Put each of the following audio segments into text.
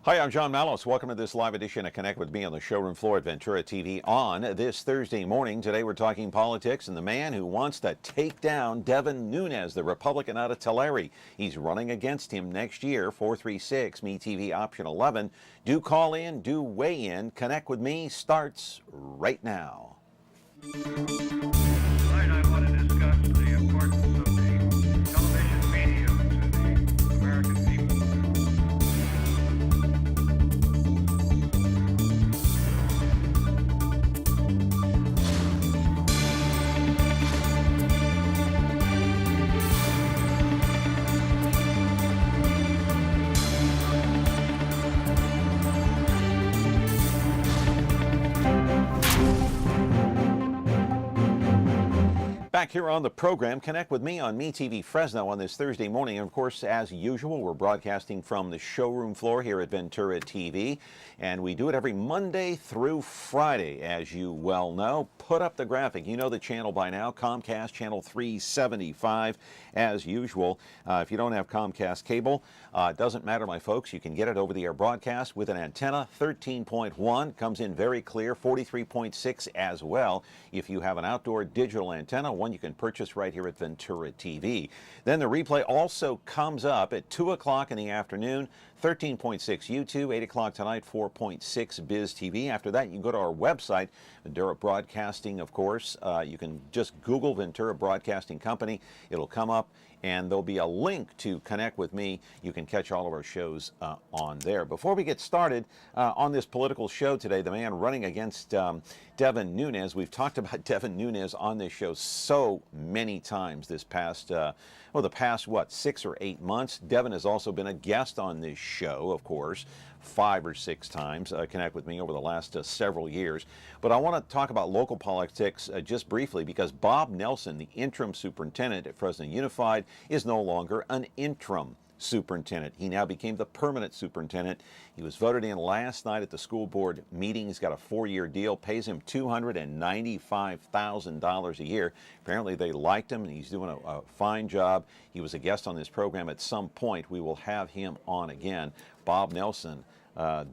Hi, I'm John Malos. Welcome to this live edition of Connect with me on the showroom floor at Ventura TV on this Thursday morning. Today we're talking politics and the man who wants to take down Devin Nunes, the Republican out of Tulare. He's running against him next year. 436-MeTV option 11. Do call in, do weigh in. Connect with me starts right now. Tonight I want to discuss the importance of the television medium to the American people. Back here on the program, connect with me on MeTV Fresno on this Thursday morning. And of course, as usual, we're broadcasting from the showroom floor here at Ventura TV. And we do it every Monday through Friday, as you well know. Put up the graphic. You know the channel by now, Comcast Channel 375, as usual. If you don't have Comcast cable, it doesn't matter, my folks. You can get it over the air broadcast with an antenna, 13.1. Comes in very clear, 43.6 as well. If you have an outdoor digital antenna, one you can purchase right here at Ventura TV. Then the replay also comes up at 2 o'clock in the afternoon, 13.6 YouTube, 8 o'clock tonight, 4.6 Biz TV. After that, you can go to our website, Ventura Broadcasting, of course. You can just Google Ventura Broadcasting Company. It'll come up, and there'll be a link to connect with me. You can catch all of our shows on there. Before we get started on this political show today, the man running against Devin Nunes. We've talked about Devin Nunes on this show so many times this past, the past, 6 or 8 months. Devin has also been a guest on this show, of course, 5 or 6 times. Connect with me over the last several years. But I want to talk about local politics just briefly, because Bob Nelson, the interim superintendent at Fresno Unified, is no longer an interim superintendent. He now became the permanent superintendent. He was voted in last night at the school board meeting. He's got a 4-year deal, pays him $295,000 a year. Apparently they liked him, and he's doing a fine job. He was a guest on this program at some point. We will have him on again. Bob Nelson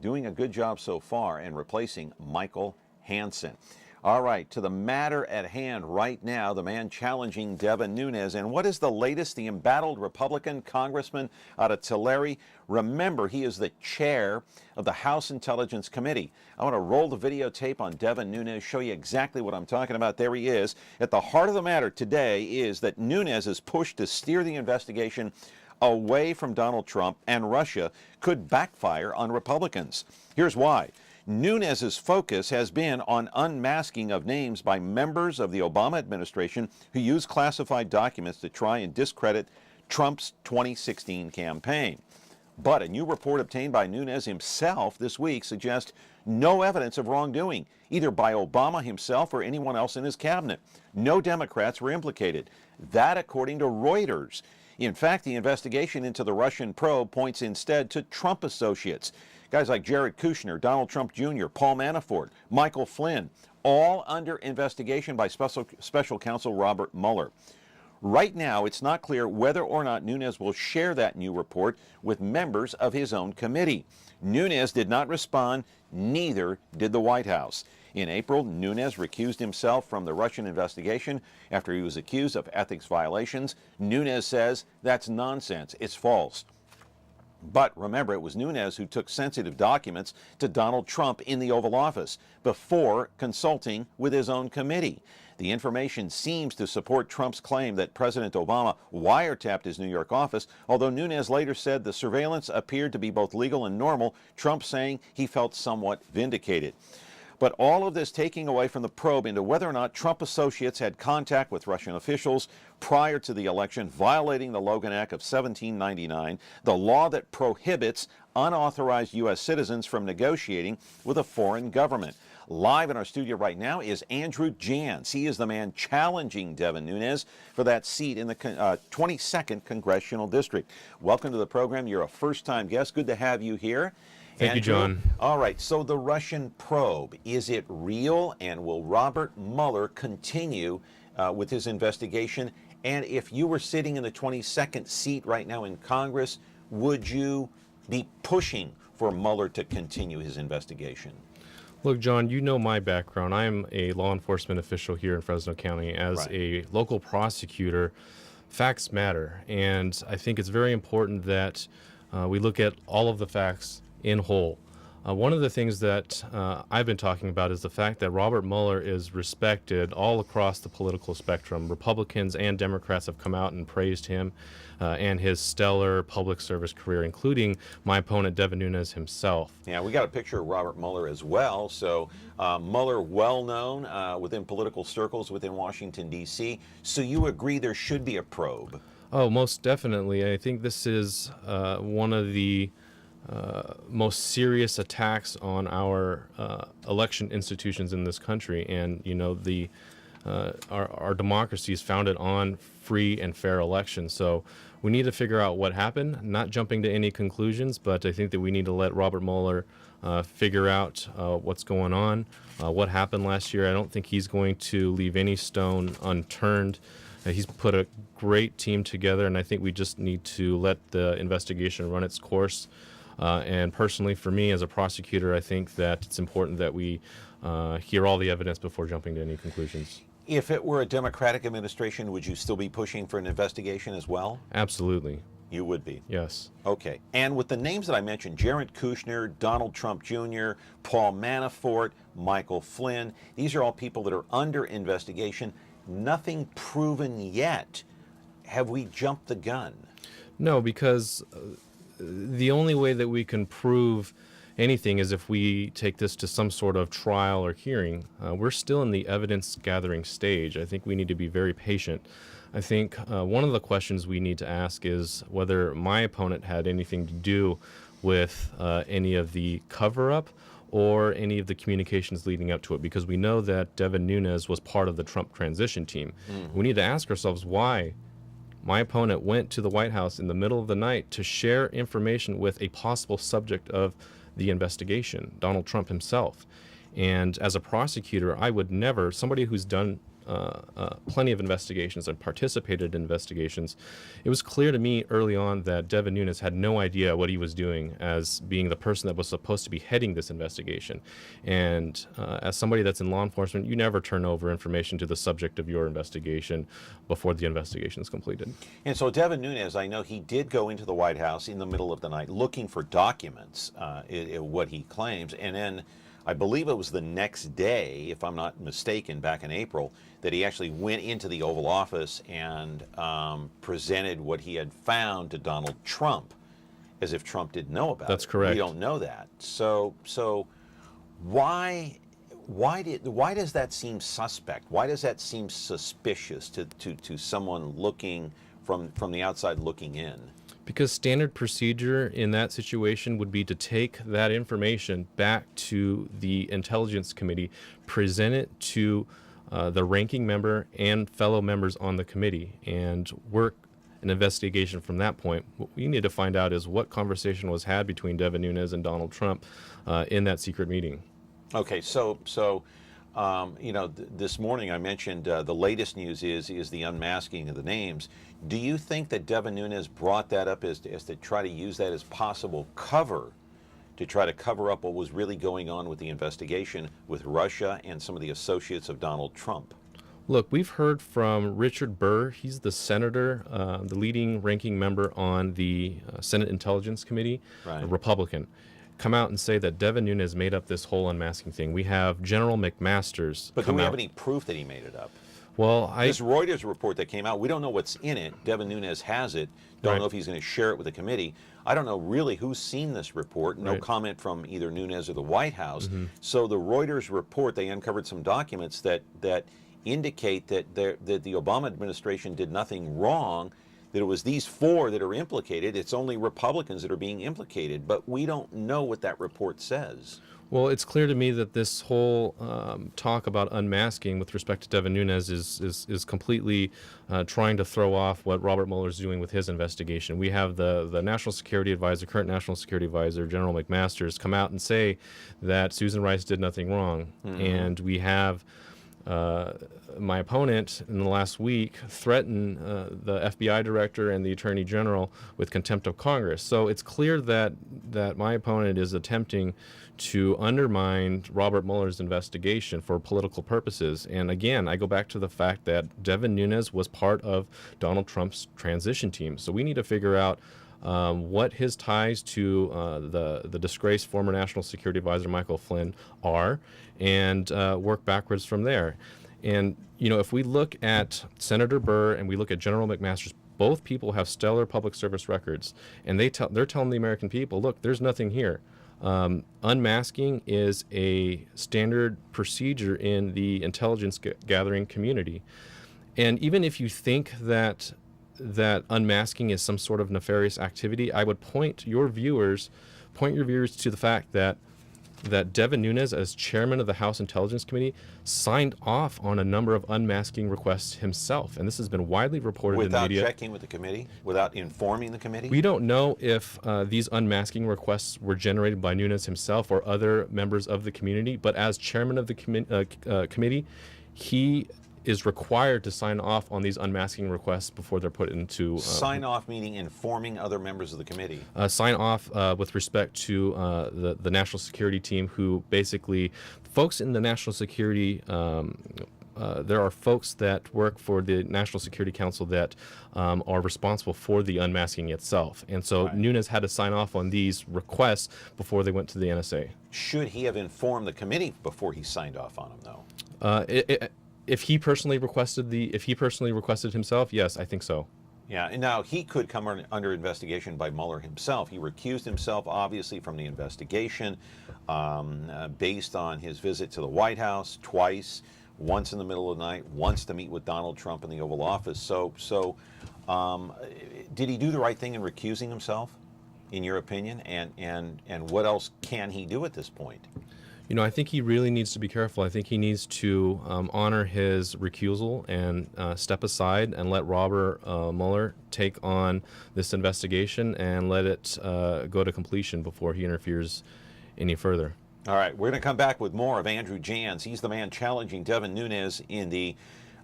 doing a good job so far and replacing Michael Hansen. All right, to the matter at hand right now, the man challenging Devin Nunes. And what is the latest? The embattled Republican congressman out of Tulare. Remember, he is the chair of the House Intelligence Committee. I want to roll the videotape on Devin Nunes, show you exactly what I'm talking about. There he is. At the heart of the matter today is that Nunes is pushed to steer the investigation away from Donald Trump, and Russia could backfire on Republicans. Here's why. Nunes' focus has been on unmasking of names by members of the Obama administration who used classified documents to try and discredit Trump's 2016 campaign. But a new report obtained by Nunes himself this week suggests no evidence of wrongdoing, either by Obama himself or anyone else in his cabinet. No Democrats were implicated. That according to Reuters. In fact, the investigation into the Russian probe points instead to Trump associates. Guys like Jared Kushner, Donald Trump Jr., Paul Manafort, Michael Flynn, all under investigation by Special Counsel Robert Mueller. Right now, it's not clear whether or not Nunes will share that new report with members of his own committee. Nunes did not respond, neither did the White House. In April, Nunes recused himself from the Russian investigation after he was accused of ethics violations. Nunes says that's nonsense, it's false. But remember, it was Nunes who took sensitive documents to Donald Trump in the Oval Office before consulting with his own committee. The information seems to support Trump's claim that President Obama wiretapped his New York office, although Nunes later said the surveillance appeared to be both legal and normal, Trump saying he felt somewhat vindicated. But all of this taking away from the probe into whether or not Trump associates had contact with Russian officials prior to the election, violating the Logan Act of 1799, the law that prohibits unauthorized U.S. citizens from negotiating with a foreign government. Live in our studio right now is Andrew Janz. He is the man challenging Devin Nunes for that seat in the 22nd Congressional District. Welcome to the program. You're a first-time guest. Good to have you here. Thank you, John. All right, so the Russian probe, is it real, and will Robert Mueller continue with his investigation? And if you were sitting in the 22nd seat right now in Congress, would you be pushing for Mueller to continue his investigation? Look, John, you know my background. I'm a law enforcement official here in Fresno County. As Right. a local prosecutor, facts matter. And I think it's very important that we look at all of the facts in whole. One of the things that I've been talking about is the fact that Robert Mueller is respected all across the political spectrum. Republicans and Democrats have come out and praised him and his stellar public service career, including my opponent, Devin Nunes himself. Yeah, we got a picture of Robert Mueller as well. So Mueller, well known within political circles within Washington, D.C. So you agree there should be a probe? Oh, most definitely. I think this is one of the most serious attacks on our election institutions in this country, and our democracy is founded on free and fair elections. So we need to figure out what happened, not jumping to any conclusions, but I think that we need to let Robert Mueller figure out what's going on, what happened last year. I don't think he's going to leave any stone unturned. He's put a great team together, and I think we just need to let the investigation run its course. And personally, for me as a prosecutor, I think that it's important that we hear all the evidence before jumping to any conclusions. If it were a Democratic administration, would you still be pushing for an investigation as well? Absolutely. You would be. Yes. Okay. And with the names that I mentioned, Jared Kushner, Donald Trump Jr., Paul Manafort, Michael Flynn, these are all people that are under investigation. Nothing proven yet. Have we jumped the gun? No, because the only way that we can prove anything is if we take this to some sort of trial or hearing. We're still in the evidence gathering stage. I think we need to be very patient. I think one of the questions we need to ask is whether my opponent had anything to do with any of the cover-up or any of the communications leading up to it, because we know that Devin Nunes was part of the Trump transition team. We need to ask ourselves why my opponent went to the White House in the middle of the night to share information with a possible subject of the investigation, Donald Trump himself. And as a prosecutor, I would never, somebody who's done plenty of investigations and participated in investigations, it was clear to me early on that Devin Nunes had no idea what he was doing as being the person that was supposed to be heading this investigation. And as somebody that's in law enforcement, you never turn over information to the subject of your investigation before the investigation is completed. And so Devin Nunes, I know he did go into the White House in the middle of the night looking for documents, what he claims, and then I believe it was the next day, if I'm not mistaken, back in April, that he actually went into the Oval Office and presented what he had found to Donald Trump, as if Trump didn't know about it. That's correct. We don't know that. So why does that seem suspect? Why does that seem suspicious to someone looking from the outside looking in? Because standard procedure in that situation would be to take that information back to the Intelligence Committee, present it to the ranking member and fellow members on the committee, and work an investigation from that point. What we need to find out is what conversation was had between Devin Nunes and Donald Trump in that secret meeting. Okay, so this morning I mentioned the latest news is the unmasking of the names. Do you think that Devin Nunes brought that up as to try to use that as possible cover to try to cover up what was really going on with the investigation with Russia and some of the associates of Donald Trump? Look, we've heard from Richard Burr. He's the senator, the leading ranking member on the Senate Intelligence Committee, Right. a Republican, come out and say that Devin Nunes made up this whole unmasking thing. We have General McMaster's But do come we out. have any proof that he made it up? Well, This Reuters report that came out, we don't know what's in it. Devin Nunes has it. Don't Right. know if he's going to share it with the committee. I don't know really who's seen this report. No Right. comment from either Nunes or the White House. So the Reuters report, they uncovered some documents that indicate that the Obama administration did nothing wrong, that it was these four that are implicated. It's only Republicans that are being implicated, but we don't know what that report says. Well, it's clear to me that this whole talk about unmasking with respect to Devin Nunes is completely trying to throw off what Robert Mueller is doing with his investigation. We have the National Security Advisor, current National Security Advisor, General McMaster's, come out and say that Susan Rice did nothing wrong. And we have my opponent in the last week threatened the FBI director and the attorney general with contempt of Congress. So it's clear that my opponent is attempting to undermine Robert Mueller's investigation for political purposes. And again, I go back to the fact that Devin Nunes was part of Donald Trump's transition team. So we need to figure out what his ties to the disgraced former National Security Advisor Michael Flynn are, and work backwards from there. And if we look at Senator Burr and we look at General McMaster's, both people have stellar public service records, and they're telling the American people, look, there's nothing here. Unmasking is a standard procedure in the intelligence gathering community. And even if you think that unmasking is some sort of nefarious activity, I would point your viewers to the fact that Devin Nunes, as chairman of the House Intelligence Committee, signed off on a number of unmasking requests himself. And this has been widely reported in the media. Without checking with the committee? Without informing the committee? We don't know if these unmasking requests were generated by Nunes himself or other members of the community, but as chairman of the committee, he is required to sign off on these unmasking requests before they're put into... sign off meaning informing other members of the committee? Sign off with respect to the national security team, who basically, folks in the national security, there are folks that work for the National Security Council that are responsible for the unmasking itself. And so Right. Nunes had to sign off on these requests before they went to the NSA. Should he have informed the committee before he signed off on them, though? If he personally requested himself, yes, I think so. Yeah, and now he could come under investigation by Mueller himself. He recused himself, obviously, from the investigation based on his visit to the White House twice, once in the middle of the night, once to meet with Donald Trump in the Oval Office. So did he do the right thing in recusing himself, in your opinion? And what else can he do at this point? I think he really needs to be careful. I think he needs to honor his recusal and step aside and let Robert Mueller take on this investigation and let it go to completion before he interferes any further. All right, we're going to come back with more of Andrew Janz. He's the man challenging Devin Nunes in the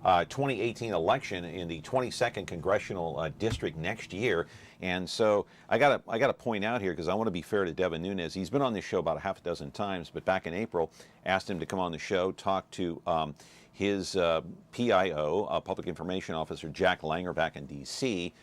2018 election in the 22nd congressional district next year. And so I got to point out here, because I want to be fair to Devin Nunes. He's been on this show about a half a dozen times, but back in April, asked him to come on the show, talk to his PIO, Public Information Officer Jack Langer, back in D.C.,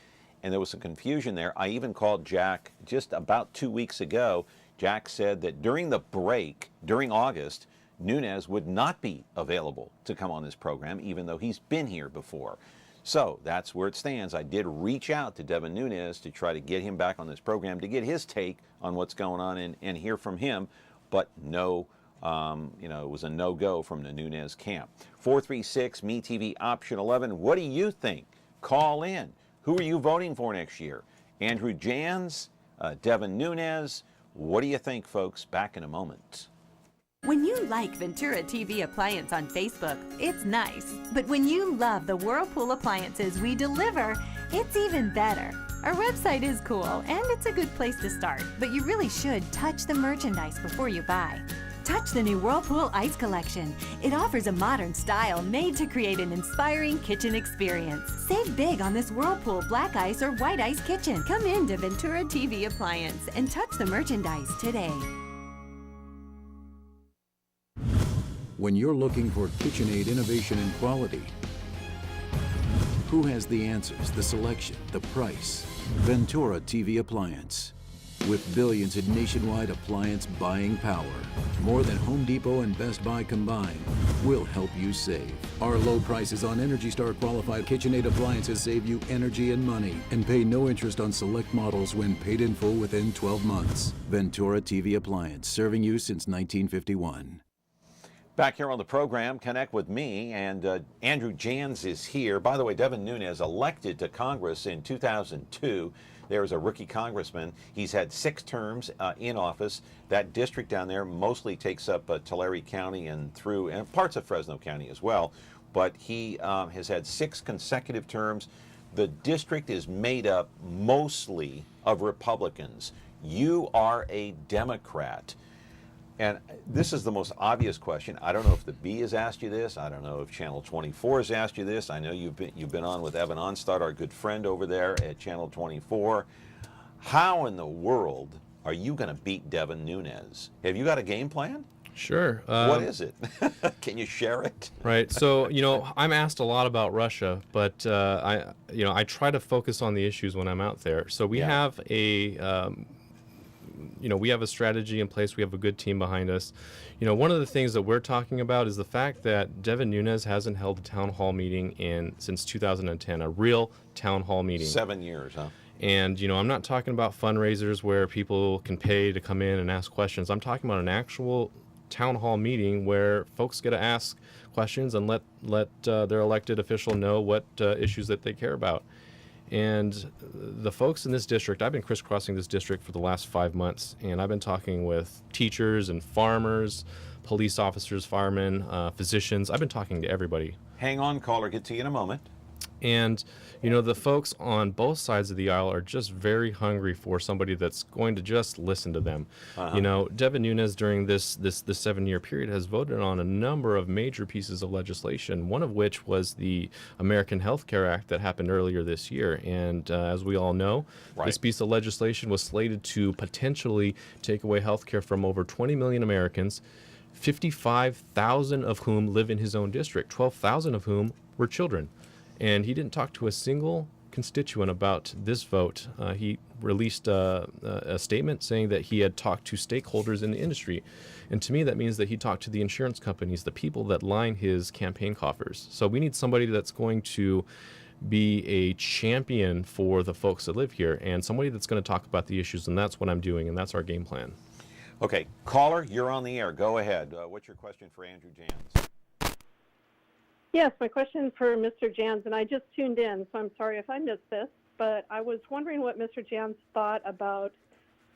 and there was some confusion there. I even called Jack just about 2 weeks ago. Jack said that during the break, during August, Nunes would not be available to come on this program, even though he's been here before. So that's where it stands. I did reach out to Devin Nunes to try to get him back on this program, to get his take on what's going on and hear from him, but no, it was a no-go from the Nunes camp. 436-MeTV option 11. What do you think? Call in. Who are you voting for next year? Andrew Janz, Devin Nunes? What do you think, folks? Back in a moment. When you like Ventura TV Appliance on Facebook, it's nice. But when you love the Whirlpool appliances we deliver, it's even better. Our website is cool, and it's a good place to start. But you really should touch the merchandise before you buy. Touch the new Whirlpool Ice Collection. It offers a modern style made to create an inspiring kitchen experience. Save big on this Whirlpool Black Ice or White Ice kitchen. Come in to Ventura TV Appliance and touch the merchandise today. When you're looking for KitchenAid innovation and quality, who has the answers, the selection, the price? Ventura TV Appliance. With billions in nationwide appliance buying power, more than Home Depot and Best Buy combined, will help you save. Our low prices on Energy Star qualified KitchenAid appliances save you energy and money, and pay no interest on select models when paid in full within 12 months. Ventura TV Appliance, serving you since 1951. Back here on the program, connect with me, and Andrew Janz is here. By the way, Devin Nunes, elected to Congress in 2002. There's a rookie congressman. He's had 6 terms in office. That district down there mostly takes up Tulare County and parts of Fresno County as well. But he has had 6 consecutive terms. The district is made up mostly of Republicans. You are a Democrat. And this is the most obvious question. I don't know if the Bee has asked you this. I don't know if Channel 24 has asked you this. I know you've been on with Evan Onstad, our good friend over there at Channel 24. How in the world are you going to beat Devin Nunes? Have you got a game plan? Sure. What is it? Can you share it? Right. So, I'm asked a lot about Russia, but I try to focus on the issues when I'm out there. So we have we have a strategy in place. We have a good team behind us. One of the things that we're talking about is the fact that Devin Nunes hasn't held a town hall meeting since 2010, a real town hall meeting. 7 years, huh? And, I'm not talking about fundraisers where people can pay to come in and ask questions. I'm talking about an actual town hall meeting where folks get to ask questions and let their elected official know what issues that they care about. And the folks in this district, I've been crisscrossing this district for the last 5 months, and I've been talking with teachers and farmers, police officers, firemen, physicians. I've been talking to everybody. Hang on, caller. Get to you in a moment. And, the folks on both sides of the aisle are just very hungry for somebody that's going to just listen to them. Devin Nunes during this 7-year period has voted on a number of major pieces of legislation, one of which was the American Health Care Act that happened earlier this year. And as we all know, this piece of legislation was slated to potentially take away health care from over 20 million Americans, 55,000 of whom live in his own district, 12,000 of whom were children. And he didn't talk to a single constituent about this vote. He released a statement saying that he had talked to stakeholders in the industry. And to me, that means that he talked to the insurance companies, the people that line his campaign coffers. So we need somebody that's going to be a champion for the folks that live here and somebody that's going to talk about the issues. And that's what I'm doing. And that's our game plan. Okay, caller, you're on the air. Go ahead. What's your question for Andrew Janz? Yes, my question for Mr. Janz, and I just tuned in, so I'm sorry if I missed this, but I was wondering what Mr. Janz thought about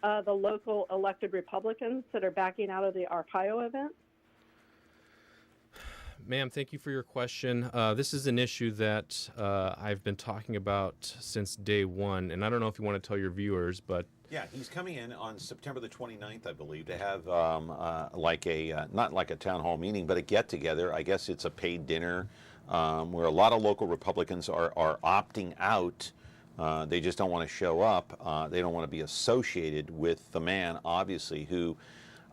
the local elected Republicans that are backing out of the Arpaio event. Ma'am, thank you for your question. This is an issue that I've been talking about since day one, and I don't know if you want to tell your viewers, but yeah, he's coming in on September the 29th, I believe, to have not like a town hall meeting, but a get-together. I guess it's a paid dinner where a lot of local Republicans are opting out. They just don't want to show up. They don't want to be associated with the man, obviously, who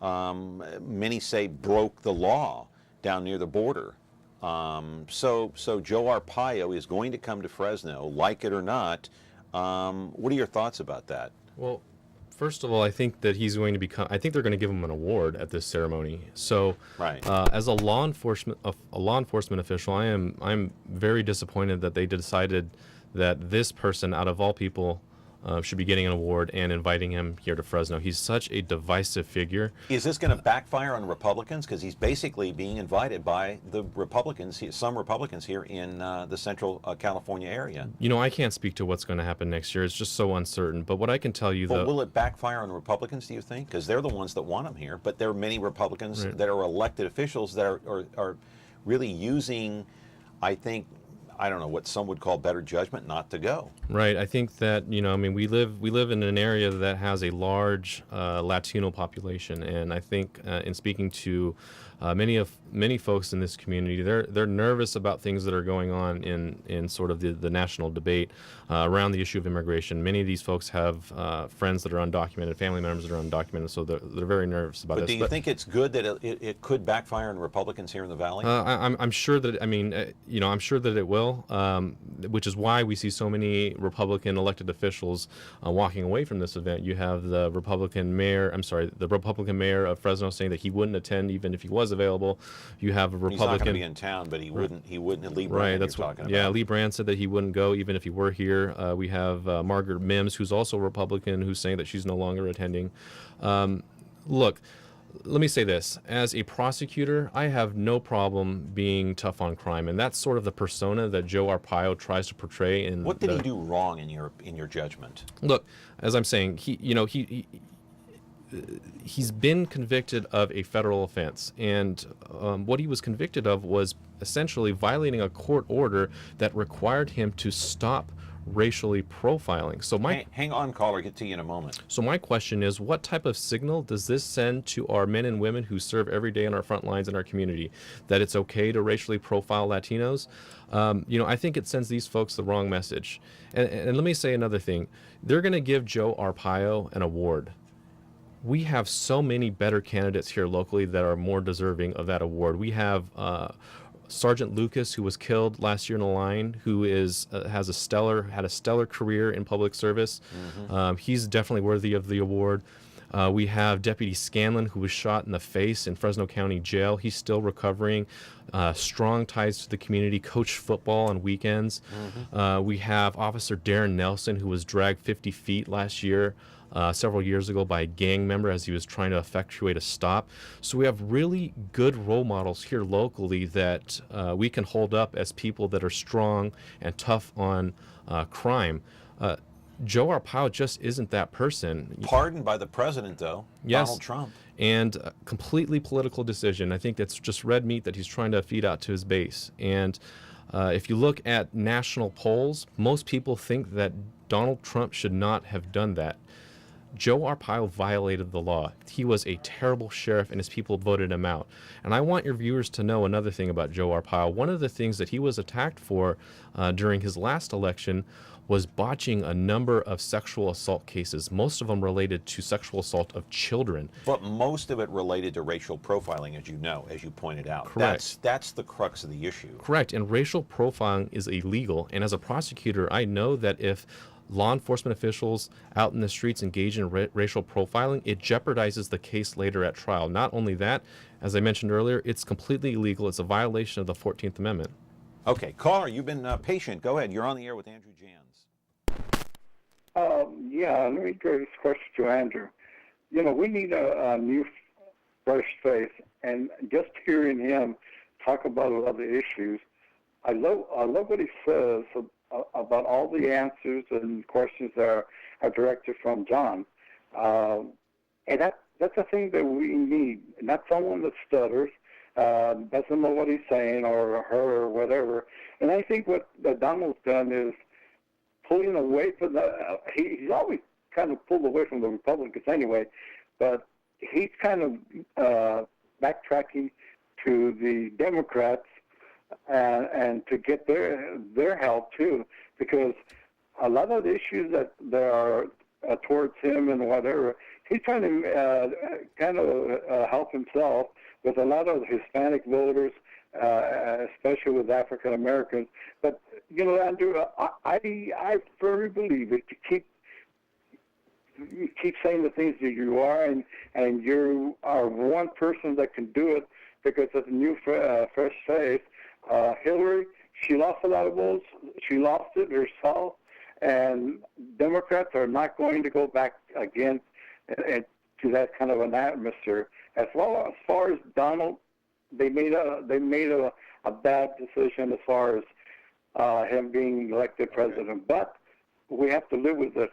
many say broke the law down near the border. So Joe Arpaio is going to come to Fresno, like it or not. What are your thoughts about that? Well, first of all, I think that he's going to become. I think they're going to give him an award at this ceremony. So, right. As a law enforcement official, I'm very disappointed that they decided that this person, out of all people, should be getting an award and inviting him here to Fresno. He's such a divisive figure. Is this going to backfire on Republicans? Because he's basically being invited by the Republicans, some Republicans here in the Central California area. I can't speak to what's going to happen next year. It's just so uncertain. But what I can tell you, will it backfire on Republicans, do you think? Because they're the ones that want him here. But there are many Republicans that are elected officials that are really using, I think, I don't know, what some would call better judgment not to go. Right. I think that, we live in an area that has a large Latino population, and I think in speaking to many folks in this community, they're nervous about things that are going on in sort of the national debate around the issue of immigration. Many of these folks have friends that are undocumented, family members that are undocumented, so they're very nervous about this. But do you think it's good that it could backfire on Republicans here in the Valley? I'm sure that, I'm sure that it will, which is why we see so many Republican elected officials walking away from this event. You have the Republican mayor of Fresno saying that he wouldn't attend even if he was available. You have a Republican. He's not going to be in town, but he wouldn't. Lee Brand, right, that's what talking about. Yeah, Lee Brand said that he wouldn't go even if he were here. We have Margaret Mims, who's also a Republican, who's saying that she's no longer attending. Look, let me say this. As a prosecutor, I have no problem being tough on crime, and that's sort of the persona that Joe Arpaio tries to portray. What did he do wrong in your judgment? Look, as I'm saying, he's been convicted of a federal offense, and what he was convicted of was essentially violating a court order that required him to stop racially profiling. So Hang on, caller. Get to you in a moment. so my question is, what type of signal does this send to our men and women who serve every day on our front lines in our community, that it's okay to racially profile Latinos? I think it sends these folks the wrong message. And let me say another thing. They're going to give Joe Arpaio an award. We have so many better candidates here locally that are more deserving of that award. We have Sergeant Lucas, who was killed last year in the line, who had a stellar career in public service. He's definitely worthy of the award. We have Deputy Scanlon, who was shot in the face in Fresno County Jail. He's still recovering. Strong ties to the community, coached football on weekends. We have Officer Darren Nelson, who was dragged 50 feet last year, several years ago, by a gang member as he was trying to effectuate a stop. So we have really good role models here locally that we can hold up as people that are strong and tough on crime. Joe Arpaio just isn't that person. Pardoned by the president, though, Yes. Donald Trump. And a completely political decision. I think that's just red meat that he's trying to feed out to his base. And if you look at national polls, most people think that Donald Trump should not have done that. Joe Arpaio violated the law. He was a terrible sheriff, and his people voted him out. And I want your viewers to know another thing about Joe Arpaio. One of the things that he was attacked for during his last election was botching a number of sexual assault cases, most of them related to sexual assault of children. But most of it related to racial profiling, as you know, as you pointed out. Correct. That's the crux of the issue. Correct, and racial profiling is illegal. And as a prosecutor, I know that if law enforcement officials out in the streets engage in racial profiling, it jeopardizes the case later at trial. Not only that, as I mentioned earlier, it's completely illegal. It's a violation of the 14th Amendment. Okay, caller, you've been patient. Go ahead. You're on the air with Andrew Janz. Let me throw this question to Andrew. We need a new, fresh face, and just hearing him talk about a lot of the issues, I love what he says about all the answers and questions that are directed from John. And that's a thing that we need, not someone that stutters, doesn't know what he's saying or her or whatever. And I think what Donald's done is pulling away from he's always kind of pulled away from the Republicans anyway, but he's kind of backtracking to the Democrats and to get their help too, because a lot of the issues that are towards him and whatever, he's trying to kind of help himself with a lot of Hispanic voters, especially with African Americans. But Andrew, I firmly believe that you keep saying the things that you are, and you are one person that can do it because of the new fresh face. Hillary, she lost a lot of votes. She lost it herself, and Democrats are not going to go back again to that kind of an atmosphere. As far as Donald, they made a bad decision as far as him being elected president. But we have to live with it.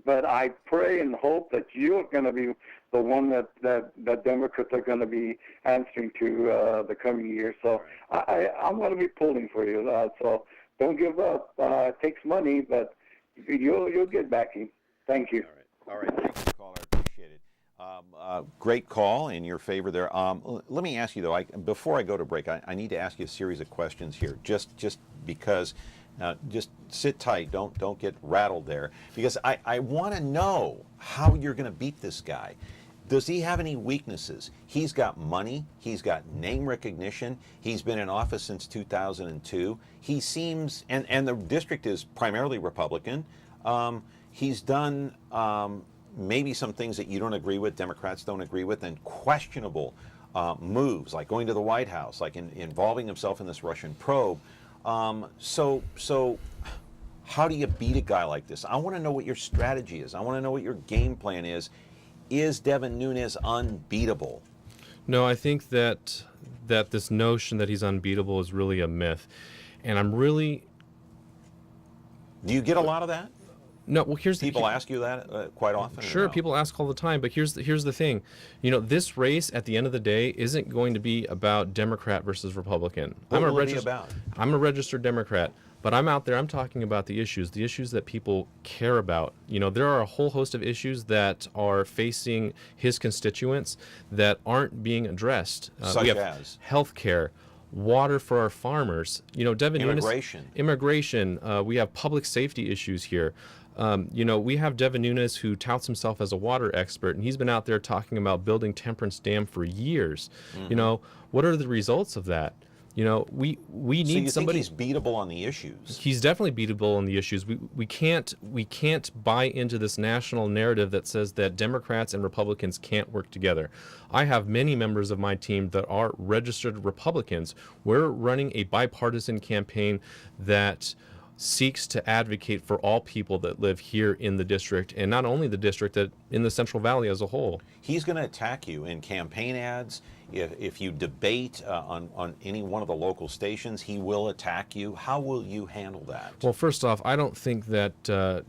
But I pray and hope that you're going to be the one that Democrats are going to be answering to the coming years. So I'm going to be pulling for you. So don't give up. It takes money, but you'll get backing. Thank you. All right. Thank you, caller. I appreciate it. Great call in your favor there. Let me ask you, though, before I go to break, I need to ask you a series of questions here, just because. Just sit tight. Don't get rattled there, because I want to know how you're going to beat this guy. Does he have any weaknesses? He's got money. He's got name recognition. He's been in office since 2002. He seems, and the district is primarily Republican. He's done maybe some things that you don't agree with, Democrats don't agree with, and questionable moves, like going to the White House, like involving himself in this Russian probe. So how do you beat a guy like this? I want to know what your strategy is. I want to know what your game plan is. Is Devin Nunes unbeatable? No, I think that this notion that he's unbeatable is really a myth. And I'm really... Do you get a lot of that? No, well, here's people ask you that quite often. Sure, people ask all the time, but here's the thing. This race at the end of the day isn't going to be about Democrat versus Republican. What will it be about? I'm a registered Democrat. But I'm out there, I'm talking about the issues that people care about. You know, there are a whole host of issues that are facing his constituents that aren't being addressed. Such we have as? healthcare, water for our farmers. You know, Devin Nunes, immigration. We have public safety issues here. You know, we have Devin Nunes, who touts himself as a water expert, and he's been out there talking about building Temperance Dam for years. You know, what are the results of that? You know, we need so you somebody. Think he's beatable on the issues? He's definitely beatable on the issues. We can't buy into this national narrative that says that Democrats and Republicans can't work together. I have many members of my team that are registered Republicans. We're running a bipartisan campaign that seeks to advocate for all people that live here in the district, and not only the district, that in the Central Valley as a whole. He's going to attack you in campaign ads. If you debate on any one of the local stations, he will attack you. How will you handle that? Well, first off, I don't think that,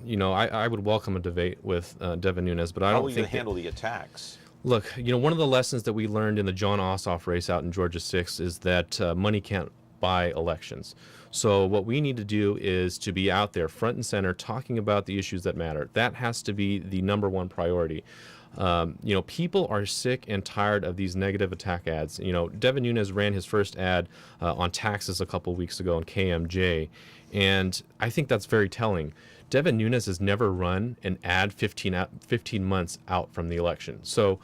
you know, I would welcome a debate with Devin Nunes, but I don't think How will you handle the attacks? Look, you know, one of the lessons that we learned in the John Ossoff race out in Georgia 6 is that money can't buy elections. So what we need to do is to be out there front and center talking about the issues that matter. That has to be the number one priority. You know, people are sick and tired of these negative attack ads. You know, Devin Nunes ran his first ad on taxes a couple weeks ago on KMJ, and I think that's very telling. Devin Nunes has never run an ad 15 months out from the election. So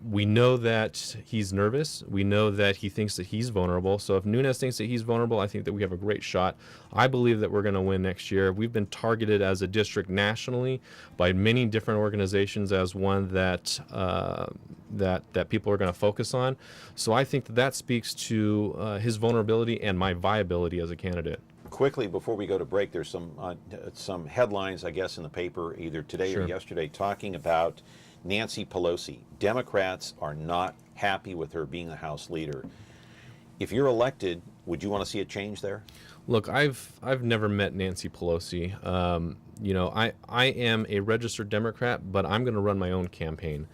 we know that he's nervous. We know that he thinks that he's vulnerable. So if Nunes thinks that he's vulnerable, I think that we have a great shot. I believe that we're going to win next year. We've been targeted as a district nationally by many different organizations as one that that people are going to focus on. So I think that that speaks to his vulnerability and my viability as a candidate. Quickly, before we go to break, there's some headlines, I guess, in the paper either today or yesterday talking about Nancy Pelosi. Democrats are not happy with her being the House leader. If you're elected, would you want to see a change there? Look, I've never met Nancy Pelosi. You know, I am a registered Democrat, but I'm going to run my own campaign.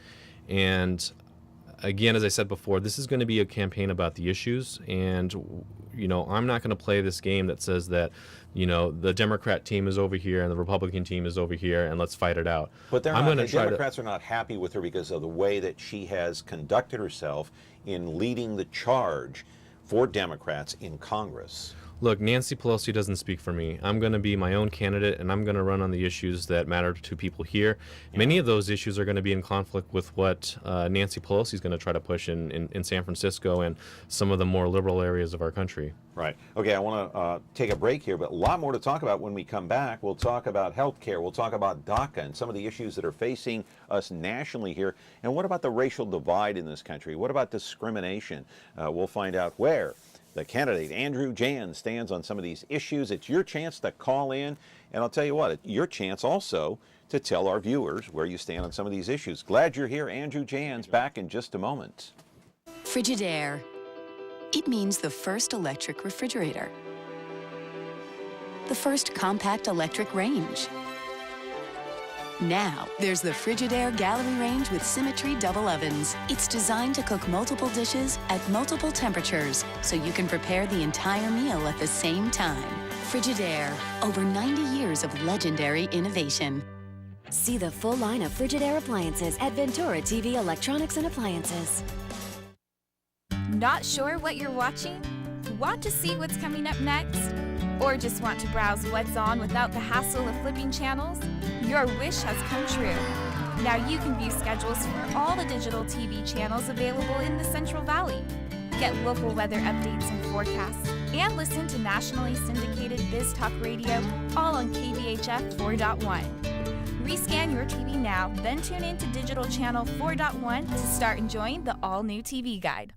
And again, as I said before, this is going to be a campaign about the issues. And, you know, I'm not going to play this game that says that, you know, the Democrat team is over here and the Republican team is over here and let's fight it out. But the Democrats are not happy with her because of the way that she has conducted herself in leading the charge for Democrats in Congress. Look, Nancy Pelosi doesn't speak for me. I'm going to be my own candidate, and I'm going to run on the issues that matter to people here. Yeah. Many of those issues are going to be in conflict with what Nancy Pelosi is going to try to push in San Francisco and some of the more liberal areas of our country. Right. Okay, I want to take a break here, but a lot more to talk about when we come back. We'll talk about health care. We'll talk about DACA and some of the issues that are facing us nationally here. And what about the racial divide in this country? What about discrimination? We'll find out where the candidate, Andrew Janz, stands on some of these issues. It's your chance to call in, and I'll tell you what, it's your chance also to tell our viewers where you stand on some of these issues. Glad you're here, Andrew Janz, back in just a moment. Frigidaire. It means the first electric refrigerator. The first compact electric range. Now, there's the Frigidaire Gallery Range with Symmetry double ovens. It's designed to cook multiple dishes at multiple temperatures, so you can prepare the entire meal at the same time. Frigidaire, over 90 years of legendary innovation. See the full line of Frigidaire appliances at Ventura TV Electronics and Appliances. Not sure what you're watching? Want to see what's coming up next? Or just want to browse what's on without the hassle of flipping channels? Your wish has come true. Now you can view schedules for all the digital TV channels available in the Central Valley. Get local weather updates and forecasts, and listen to nationally syndicated Biz Talk Radio, all on KVHF 4.1. Rescan your TV now, then tune in to digital channel 4.1 to start enjoying the all-new TV guide.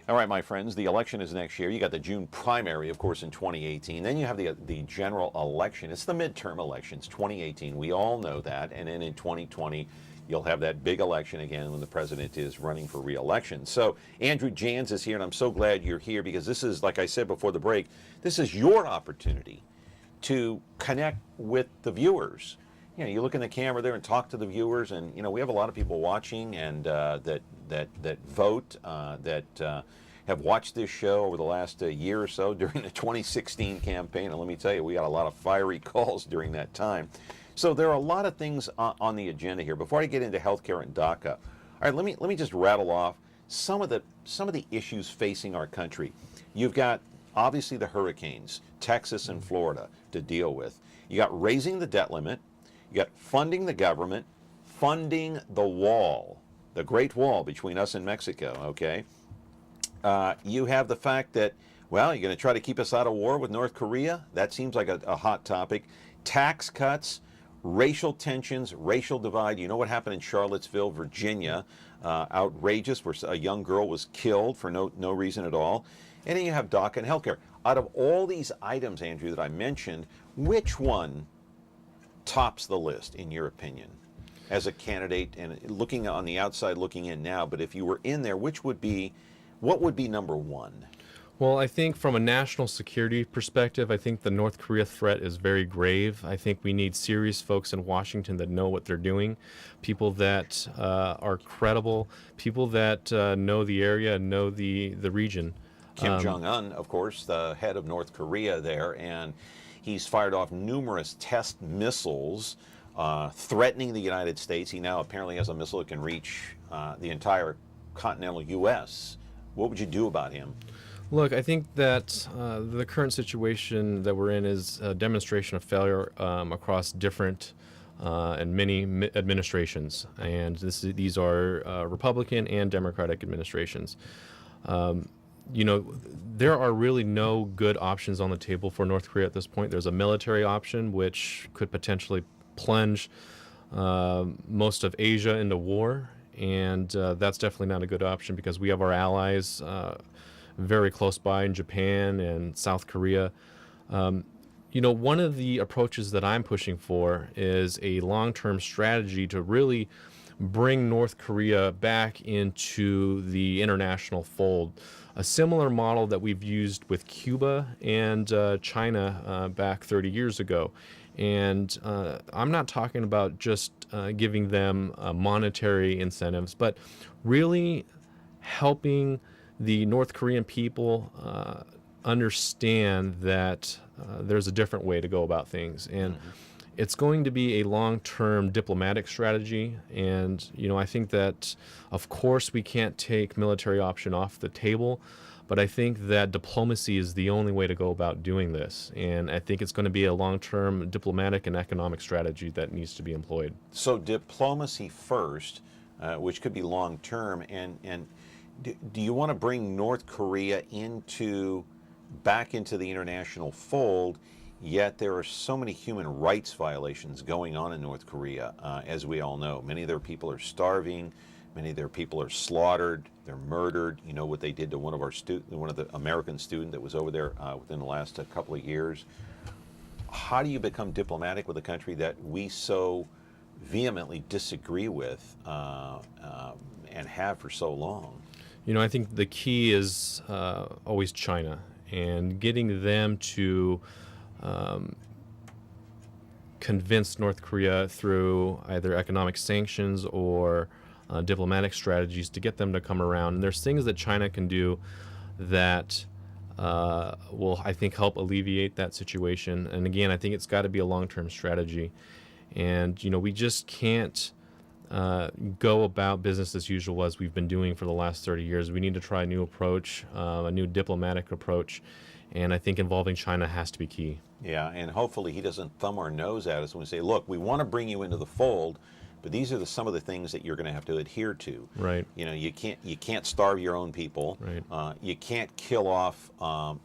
All right, my friends, the election is next year. You got the June primary, of course, in 2018. Then you have the general election. It's the midterm elections, 2018. We all know that. And then in 2020, you'll have that big election again when the president is running for re-election. So Andrew Janz is here, and I'm so glad you're here because this is, like I said before the break, this is your opportunity to connect with the viewers. You know, you look in the camera there and talk to the viewers, and you know we have a lot of people watching and that vote, that have watched this show over the last year or so during the 2016 campaign, and let me tell you, we got a lot of fiery calls during that time. So there are a lot of things on the agenda here. Before I get into healthcare and DACA, all right, let me just rattle off some of the issues facing our country. You've got obviously the hurricanes, Texas and Florida, to deal with. You got raising the debt limit. You got funding the government, funding the wall, the Great Wall between us and Mexico. Okay. You have the fact that, well, you're going to try to keep us out of war with North Korea. That seems like a hot topic. Tax cuts, racial tensions, racial divide. You know what happened in Charlottesville, Virginia? Outrageous, where a young girl was killed for no reason at all. And then you have DACA and healthcare. Out of all these items, Andrew, that I mentioned, which one tops the list, in your opinion, as a candidate? And looking on the outside, looking in now, but if you were in there, what would be number one? Well, I think from a national security perspective, I think the North Korea threat is very grave. I think we need serious folks in Washington that know what they're doing, people that are credible, people that know the area and know the region. Kim Jong-un, of course, the head of North Korea there, and he's fired off numerous test missiles threatening the United States. He now apparently has a missile that can reach the entire continental U.S. What would you do about him? Look, I think that the current situation that we're in is a demonstration of failure across different and many administrations, and these are Republican and Democratic administrations. You know, there are really no good options on the table for North Korea at this point. There's a military option, which could potentially plunge most of Asia into war, and that's definitely not a good option because we have our allies very close by in Japan and South Korea. You know, one of the approaches that I'm pushing for is a long-term strategy to really bring North Korea back into the international fold. A similar model that we've used with Cuba and China back 30 years ago. And I'm not talking about just giving them monetary incentives, but really helping the North Korean people understand that there's a different way to go about things. And it's going to be a long-term diplomatic strategy. And, you know, I think that, of course, we can't take military option off the table, but I think that diplomacy is the only way to go about doing this. And I think it's going to be a long-term diplomatic and economic strategy that needs to be employed. So diplomacy first, which could be long-term, and do you want to bring North Korea back into the international fold? Yet there are so many human rights violations going on in North Korea, as we all know. Many of their people are starving. Many of their people are slaughtered. They're murdered. You know what they did to one of the American students that was over there within the last couple of years. How do you become diplomatic with a country that we so vehemently disagree with and have for so long? You know, I think the key is always China and getting them to convince North Korea through either economic sanctions or diplomatic strategies to get them to come around. And there's things that China can do that will, I think, help alleviate that situation. And again, I think it's got to be a long-term strategy. And, you know, we just can't go about business as usual as we've been doing for the last 30 years. We need to try a new approach, a new diplomatic approach. And I think involving China has to be key. Yeah, and hopefully he doesn't thumb our nose at us when we say, look, we want to bring you into the fold, but these are some of the things that you're going to have to adhere to. Right. You know, you can't starve your own people. Right. You can't kill off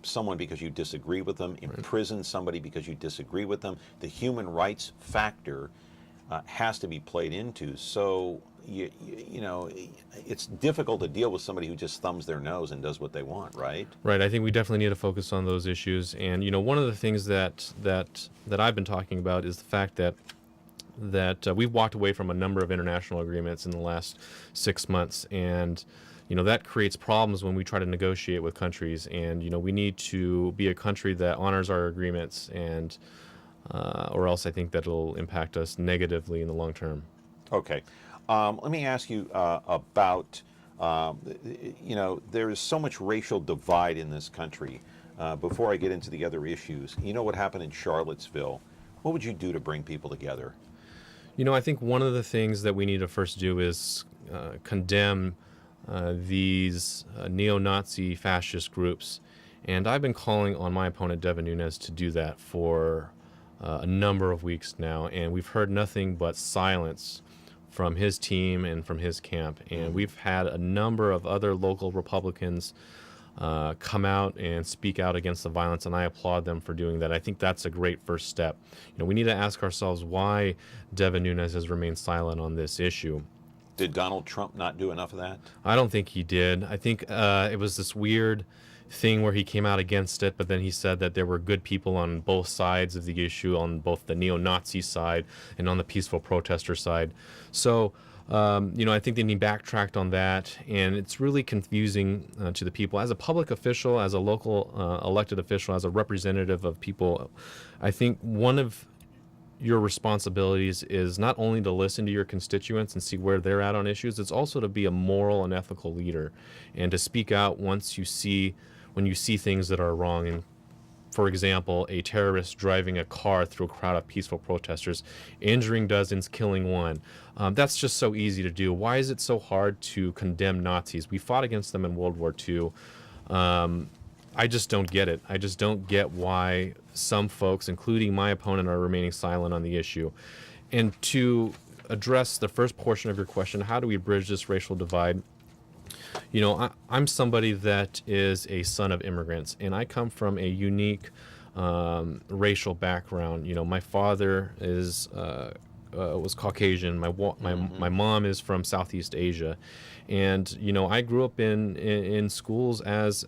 someone because you disagree with them, imprison somebody because you disagree with them. The human rights factor has to be played into. So, you know, it's difficult to deal with somebody who just thumbs their nose and does what they want, right? Right. I think we definitely need to focus on those issues. And, you know, one of the things that I've been talking about is the fact that we've walked away from a number of international agreements in the last 6 months. And, you know, that creates problems when we try to negotiate with countries. And, you know, we need to be a country that honors our agreements, and or else I think that it'll impact us negatively in the long term. Okay. Let me ask you about You know, there is so much racial divide in this country. Before I get into the other issues, you know what happened in Charlottesville? What would you do to bring people together? You know, I think one of the things that we need to first do is condemn these neo-Nazi fascist groups. And I've been calling on my opponent, Devin Nunes, to do that for a number of weeks now. And we've heard nothing but silence from his team and from his camp. And we've had a number of other local Republicans come out and speak out against the violence, and I applaud them for doing that. I think that's a great first step. You know, we need to ask ourselves why Devin Nunes has remained silent on this issue. Did Donald Trump not do enough of that? I don't think he did. I think it was this weird thing where he came out against it, but then he said that there were good people on both sides of the issue, on both the neo-Nazi side and on the peaceful protester side. So, you know, I think then he backtracked on that, and it's really confusing to the people. As a public official, as a local elected official, as a representative of people, I think one of your responsibilities is not only to listen to your constituents and see where they're at on issues, it's also to be a moral and ethical leader and to speak out when you see things that are wrong. And for example, a terrorist driving a car through a crowd of peaceful protesters, injuring dozens, killing one. That's just so easy to do. Why is it so hard to condemn Nazis? We fought against them in World War II. I just don't get it. I just don't get why some folks, including my opponent, are remaining silent on the issue. And to address the first portion of your question, how do we bridge this racial divide? You know, I'm somebody that is a son of immigrants, and I come from a unique racial background. You know, my father was Caucasian. My mom is from Southeast Asia, and you know, I grew up in schools as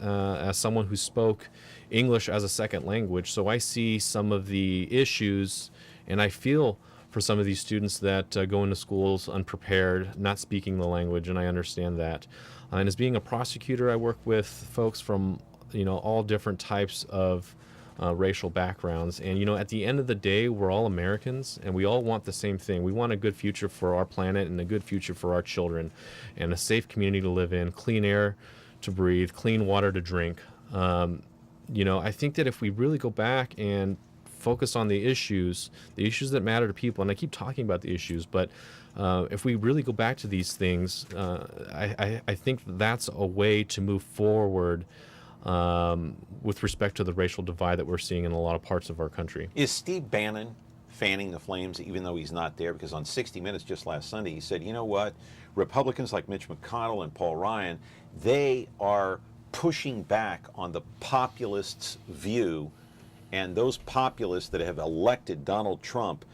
someone who spoke English as a second language. So I see some of the issues, and I feel for some of these students that go into schools unprepared, not speaking the language, and I understand that. And as being a prosecutor, I work with folks from, you know, all different types of racial backgrounds. And, you know, at the end of the day, we're all Americans, and we all want the same thing. We want a good future for our planet and a good future for our children, and a safe community to live in, clean air to breathe, clean water to drink. You know, I think that if we really go back and focus on the issues that matter to people, and I keep talking about the issues, but if we really go back to these things, I think that's a way to move forward with respect to the racial divide that we're seeing in a lot of parts of our country. Is Steve Bannon fanning the flames even though he's not there? Because on 60 Minutes just last Sunday, he said, you know what, Republicans like Mitch McConnell and Paul Ryan, they are pushing back on the populists' view, and those populists that have elected Donald Trump,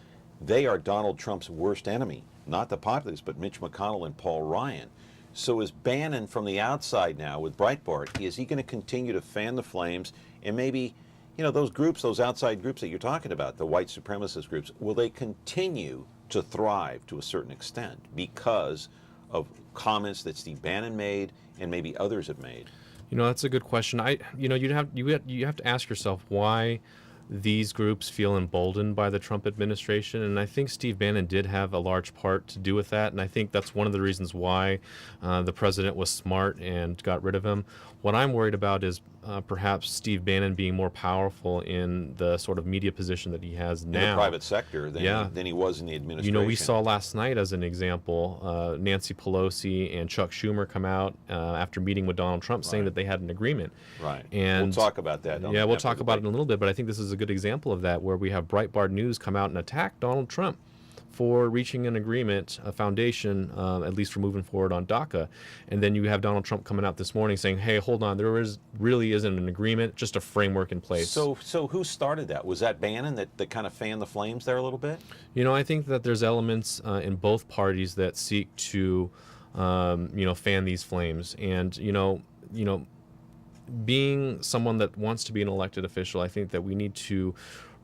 they are Donald Trump's worst enemy. Not the populists, but Mitch McConnell and Paul Ryan. So is Bannon from the outside now with Breitbart, is he going to continue to fan the flames, and maybe, you know, those groups, those outside groups that you're talking about, the white supremacist groups, will they continue to thrive to a certain extent because of comments that Steve Bannon made and maybe others have made? You know, that's a good question. You have to ask yourself why these groups feel emboldened by the Trump administration, and I think Steve Bannon did have a large part to do with that, and I think that's one of the reasons why the president was smart and got rid of him. What I'm worried about is perhaps Steve Bannon being more powerful in the sort of media position that he has now. In the private sector than he was in the administration. You know, we saw last night, as an example, Nancy Pelosi and Chuck Schumer come out after meeting with Donald Trump saying that they had an agreement. Right. And we'll talk about that. Yeah, we'll talk about it in a little bit, but I think this is a good example of that, where we have Breitbart News come out and attack Donald Trump for reaching an agreement, a foundation, at least for moving forward on DACA. And then you have Donald Trump coming out this morning saying, hey, hold on, really isn't an agreement, just a framework in place. So who started that? Was that Bannon that kind of fanned the flames there a little bit? You know, I think that there's elements in both parties that seek to, fan these flames. And, you know, being someone that wants to be an elected official, I think that we need to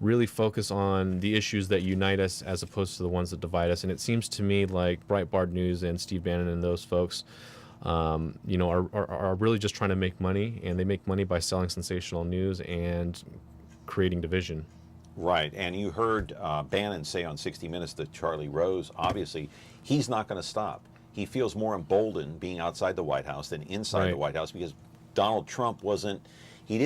really focus on the issues that unite us as opposed to the ones that divide us. And it seems to me like Breitbart News and Steve Bannon and those folks, are really just trying to make money, and they make money by selling sensational news and creating division. Right, and you heard Bannon say on 60 Minutes that Charlie Rose, obviously, he's not going to stop. he feels more emboldened being outside the White House than inside the Right. White House, because Donald Trump wasn't, he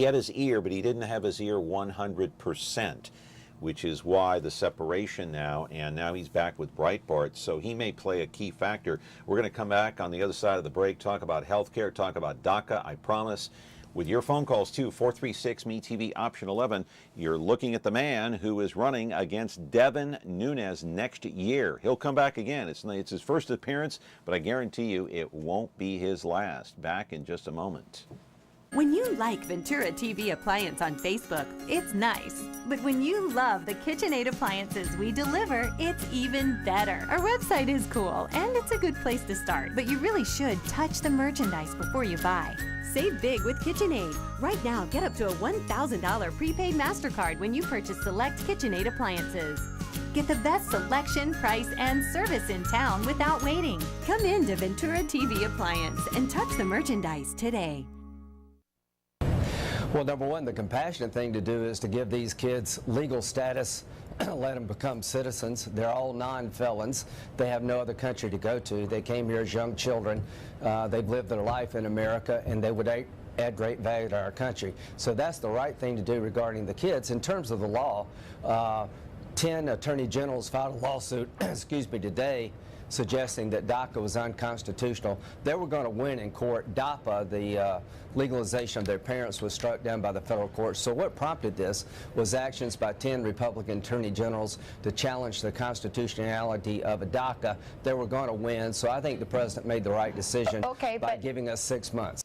had his ear, but he didn't have his ear 100%, which is why the separation now, and now he's back with Breitbart, so he may play a key factor. We're going to come back on the other side of the break, talk about health care, talk about DACA, I promise. With your phone calls too, 436-ME-TV, option 11. You're looking at the man who is running against Devin Nunes next year. He'll come back again. It's his first appearance, but I guarantee you it won't be his last. Back in just a moment. When you like Ventura TV Appliance on Facebook, it's nice. But when you love the KitchenAid appliances we deliver, it's even better. Our website is cool, and it's a good place to start. But you really should touch the merchandise before you buy. Save big with KitchenAid. Right now, get up to a $1,000 prepaid MasterCard when you purchase select KitchenAid appliances. Get the best selection, price, and service in town without waiting. Come in to Ventura TV Appliance and touch the merchandise today. Well, number one, the compassionate thing to do is to give these kids legal status, let them become citizens. They're all non-felons. They have no other country to go to. They came here as young children. They've lived their life in America, and they would add great value to our country. So that's the right thing to do regarding the kids. In terms of the law, 10 attorney generals filed a lawsuit, excuse me, today, suggesting that DACA was unconstitutional. They were going to win in court. DAPA, the legalization of their parents, was struck down by the federal court. So what prompted this was actions by 10 Republican attorney generals to challenge the constitutionality of a DACA. They were going to win, so I think the president made the right decision by giving us 6 months.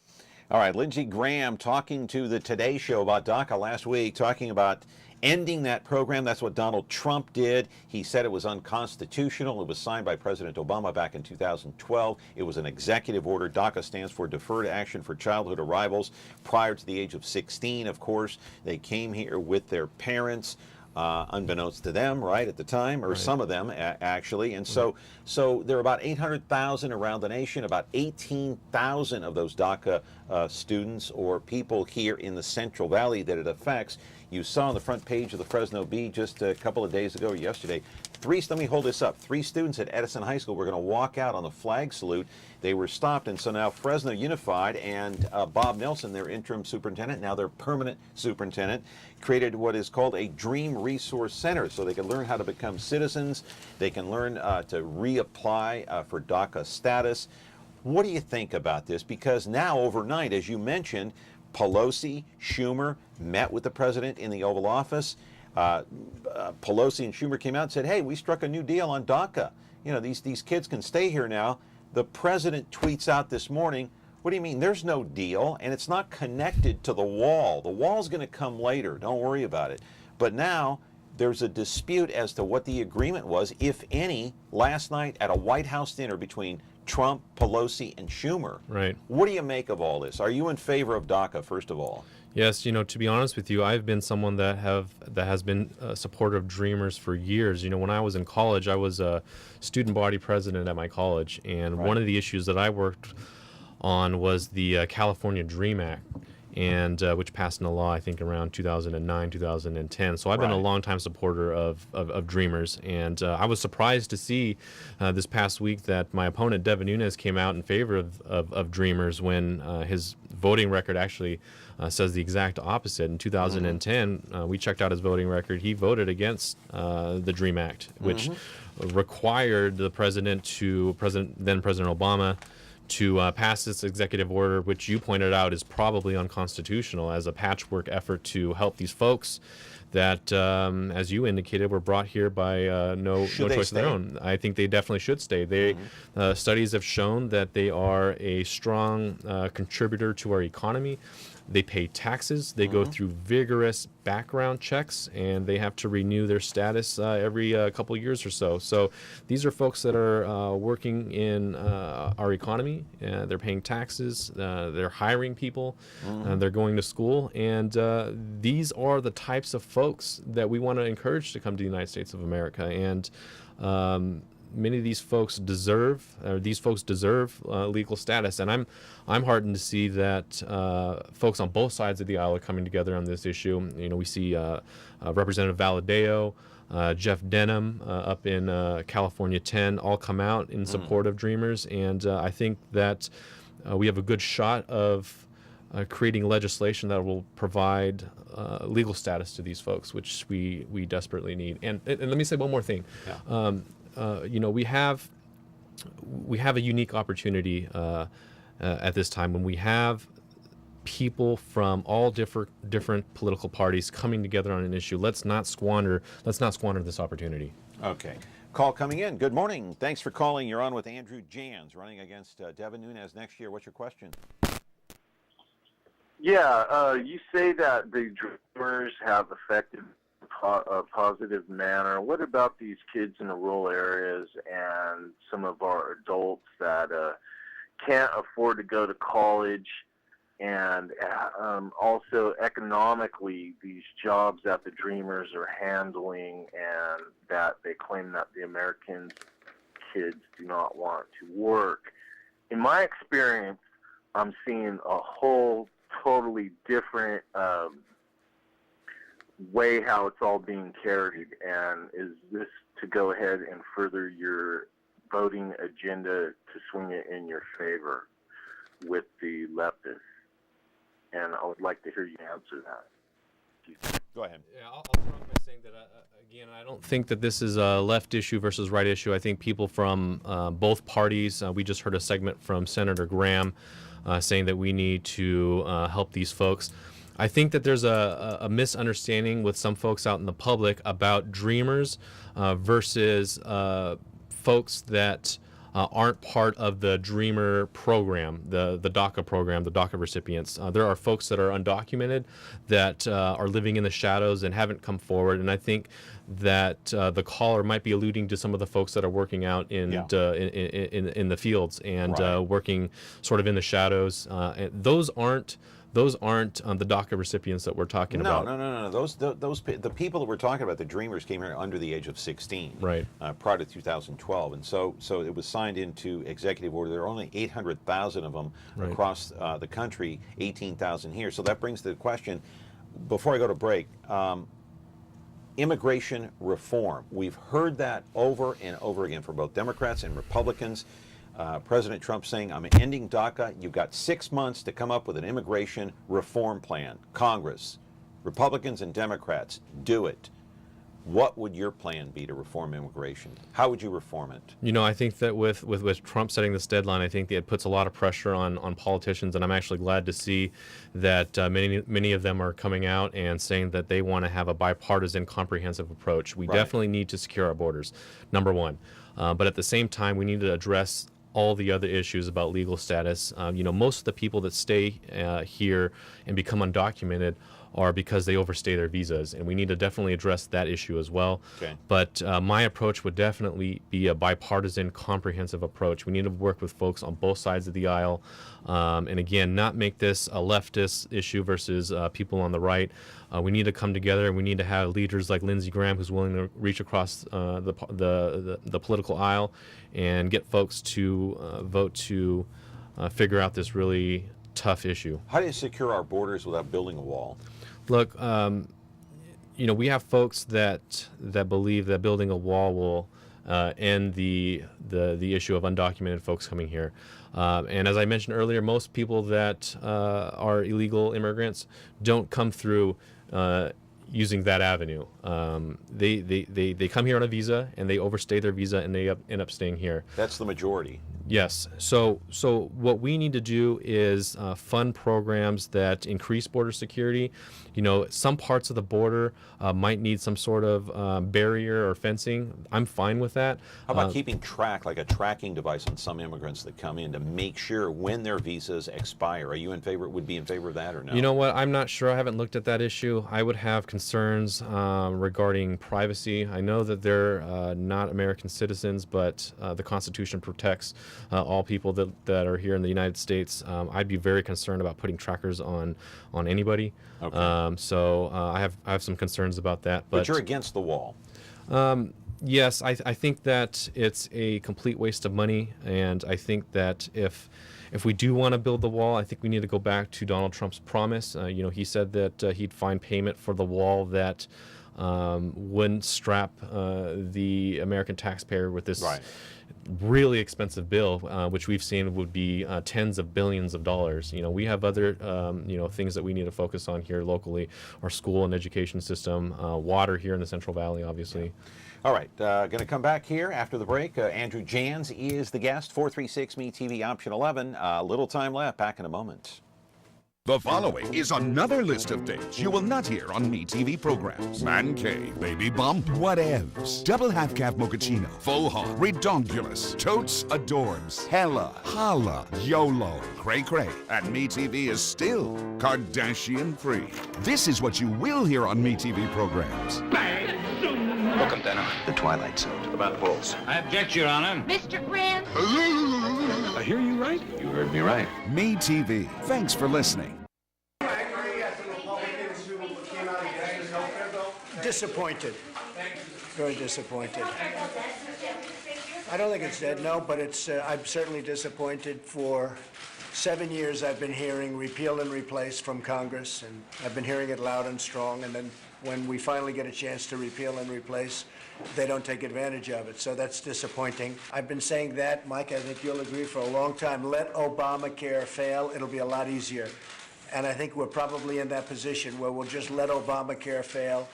All right, Lindsey Graham talking to the Today Show about DACA last week, talking about ending that program. That's what Donald Trump did. He said it was unconstitutional. It was signed by President Obama back in 2012. It was an executive order. DACA stands for Deferred Action for Childhood Arrivals. Prior to the age of 16, of course, they came here with their parents, unbeknownst to them, right, at the time, or Right. some of them, actually. And so there are about 800,000 around the nation. About 18,000 of those DACA students or people here in the Central Valley that it affects. You saw on the front page of the Fresno Bee just a couple of days ago or yesterday, let me hold this up. 3 students at Edison High School were going to walk out on the flag salute. They were stopped, and so now Fresno Unified and Bob Nelson, their interim superintendent, now their permanent superintendent, created what is called a Dream Resource Center, so they can learn how to become citizens. They can learn to reapply for DACA status. What do you think about this? Because now overnight, as you mentioned, Pelosi, Schumer met with the president in the Oval Office. Pelosi and Schumer came out and said, hey, we struck a new deal on DACA. You know, these kids can stay here now. The president tweets out this morning, what do you mean? There's no deal, and it's not connected to the wall. The wall's going to come later. Don't worry about it. But now there's a dispute as to what the agreement was, if any, last night at a White House dinner between Trump, Pelosi, and Schumer. Right. What do you make of all this? Are you in favor of DACA, first of all? Yes, to be honest with you, I've been someone that has been a supporter of Dreamers for years. When I was in college, I was a student body president at my college, and one of the issues that I worked on was the California Dream Act, and which passed into law, I think, around 2009, 2010. So I've been a longtime supporter of Dreamers, and I was surprised to see this past week that my opponent, Devin Nunes, came out in favor of Dreamers when his voting record actually says the exact opposite. In 2010, we checked out his voting record. He voted against the Dream Act, which required the then President Obama, to pass this executive order, which you pointed out is probably unconstitutional, as a patchwork effort to help these folks that, as you indicated, were brought here by no choice of their own. I think they definitely should stay. Studies have shown that they are a strong contributor to our economy. They pay taxes. They go through vigorous background checks, and they have to renew their status every couple years or so. So these are folks that are working in our economy. They're paying taxes. They're hiring people. They're going to school. And these are the types of folks that we want to encourage to come to the United States of America. And many of these folks deserve legal status, and I'm heartened to see that folks on both sides of the aisle are coming together on this issue. We see Representative Valadeo Jeff Denham up in California 10 all come out in support of Dreamers, and I think that we have a good shot of creating legislation that will provide legal status to these folks, which we desperately need. And let me say one more thing. Yeah. You know, we have a unique opportunity at this time when we have people from all different political parties coming together on an issue. Let's not squander this opportunity. Okay. Call coming in. Good morning. Thanks for calling. You're on with Andrew Janz, running against Devin Nunes next year. What's your question? Yeah, you say that the Dreamers have affected a positive manner. What about these kids in the rural areas and some of our adults that can't afford to go to college, and also economically these jobs that the Dreamers are handling and that they claim that the American kids do not want to work? In my experience, I'm seeing a whole totally different way how it's all being carried. And is this to go ahead and further your voting agenda to swing it in your favor with the leftists? And I would like to hear you answer that. Go ahead. Yeah, I'll start off by saying that, again, I don't think that this is a left issue versus right issue. I think people from both parties, we just heard a segment from Senator Graham saying that we need to help these folks. I think that there's a misunderstanding with some folks out in the public about Dreamers versus folks that aren't part of the Dreamer program, the DACA program, the DACA recipients. There are folks that are undocumented that are living in the shadows and haven't come forward, and I think that the caller might be alluding to some of the folks that are working out in the fields and working sort of in the shadows. And those aren't the DACA recipients that we're talking about. No. The people that we're talking about, the Dreamers, came here under the age of 16, right? Prior to 2012, and so it was signed into executive order. There are only 800,000 of them across the country, 18,000 here. So that brings the question. Before I go to break, immigration reform. We've heard that over and over again from both Democrats and Republicans. President Trump saying, I'm ending DACA. You've got 6 months to come up with an immigration reform plan. Congress, Republicans and Democrats, do it. What would your plan be to reform immigration? How would you reform it? You know, I think that with Trump setting this deadline, I think that it puts a lot of pressure on politicians, and I'm actually glad to see that many of them are coming out and saying that they want to have a bipartisan, comprehensive approach. We definitely need to secure our borders, number one. But at the same time, we need to address all the other issues about legal status. You know, most of the people that stay here and become undocumented are because they overstay their visas, and we need to definitely address that issue as well. Okay. But my approach would definitely be a bipartisan, comprehensive approach. We need to work with folks on both sides of the aisle, and again, not make this a leftist issue versus people on the right. We need to come together, and we need to have leaders like Lindsey Graham, who's willing to reach across the political aisle and get folks to vote to figure out this really tough issue. How do you secure our borders without building a wall? Look, you know, we have folks that believe that building a wall will end the issue of undocumented folks coming here. And as I mentioned earlier, most people that are illegal immigrants don't come through using that avenue. They come here on a visa, and they overstay their visa, and they end up staying here. That's the majority. Yes. So what we need to do is fund programs that increase border security. You know, some parts of the border might need some sort of barrier or fencing. I'm fine with that. How about keeping track, like a tracking device on some immigrants that come in to make sure when their visas expire? Are you would be in favor of that or no? You know what? I'm not sure. I haven't looked at that issue. I would have concerns regarding privacy. I know that they're not American citizens, but the Constitution protects all people that are here in the United States. I'd be very concerned about putting trackers on anybody. Okay. So I have some concerns about that. But you're against the wall. Yes, I think that it's a complete waste of money, and I think that if we do want to build the wall, I think we need to go back to Donald Trump's promise. You know, he said that he'd find payment for the wall that wouldn't strap the American taxpayer with this Right. really expensive bill, which we've seen would be tens of billions of dollars. We have other things that we need to focus on here locally: our school and education system, water here in the Central Valley, obviously. All right, going to come back here after the break. Andrew Janz is the guest. 436 MeTV option 11. Little time left. Back in a moment. The following is another list of things you will not hear on MeTV programs. Man cave, baby bump, whatevs, double half-calf mochaccino, faux hog, redonkulous, totes adorbs, hella, holla, YOLO, cray-cray, and MeTV is still Kardashian-free. This is what you will hear on MeTV programs. Welcome, Denham. The Twilight Zone. About bulls. I object, Your Honor. Mr. Grant. I hear you right? You heard me right. MeTV. Thanks for listening. Disappointed. Very disappointed. I don't think it's dead, no, but I'm certainly disappointed. For 7 years I've been hearing repeal and replace from Congress, and I've been hearing it loud and strong, and then when we finally get a chance to repeal and replace, they don't take advantage of it. So that's disappointing. I've been saying that, Mike, I think you'll agree, for a long time. Let Obamacare fail. It'll be a lot easier. And I think we're probably in that position where we'll just let Obamacare fail.